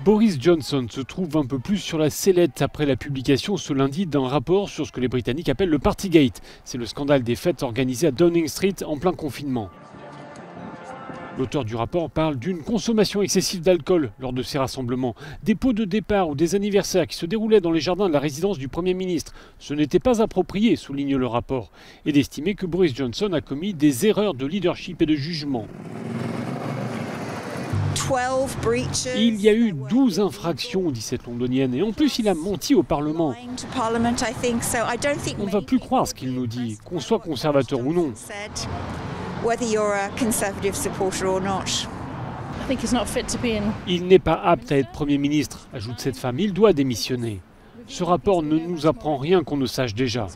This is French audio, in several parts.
Boris Johnson se trouve un peu plus sur la sellette après la publication ce lundi d'un rapport sur ce que les Britanniques appellent le Partygate. C'est le scandale des fêtes organisées à Downing Street en plein confinement. L'auteur du rapport parle d'une consommation excessive d'alcool lors de ces rassemblements, des pots de départ ou des anniversaires qui se déroulaient dans les jardins de la résidence du Premier ministre. Ce n'était pas approprié, souligne le rapport, et d'estimer que Boris Johnson a commis des erreurs de leadership et de jugement. Il y a eu 12 infractions, dit cette londonienne, et en plus il a menti au Parlement. On ne va plus croire ce qu'il nous dit, qu'on soit conservateur ou non. Il n'est pas apte à être Premier ministre, ajoute cette femme, il doit démissionner. Ce rapport ne nous apprend rien qu'on ne sache déjà.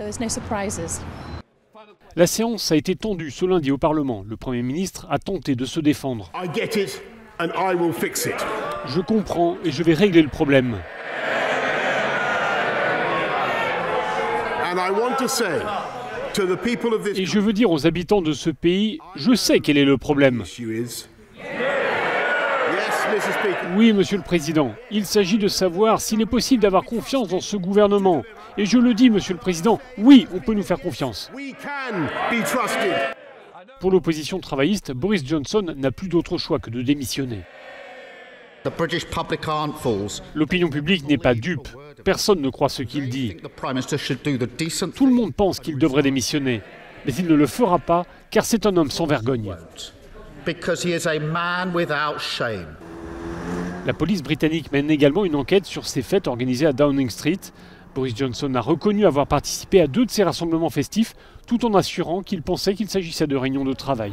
La séance a été tendue ce lundi au Parlement. Le Premier ministre a tenté de se défendre. Je comprends et je vais régler le problème. Et je veux dire aux habitants de ce pays, je sais quel est le problème. Oui, Monsieur le Président, il s'agit de savoir s'il est possible d'avoir confiance dans ce gouvernement. Et je le dis, Monsieur le Président, oui, on peut nous faire confiance. Pour l'opposition travailliste, Boris Johnson n'a plus d'autre choix que de démissionner. L'opinion publique n'est pas dupe. Personne ne croit ce qu'il dit. Tout le monde pense qu'il devrait démissionner. Mais il ne le fera pas, car c'est un homme sans vergogne. La police britannique mène également une enquête sur ces fêtes organisées à Downing Street. Boris Johnson a reconnu avoir participé à 2 de ces rassemblements festifs, tout en assurant qu'il pensait qu'il s'agissait de réunions de travail.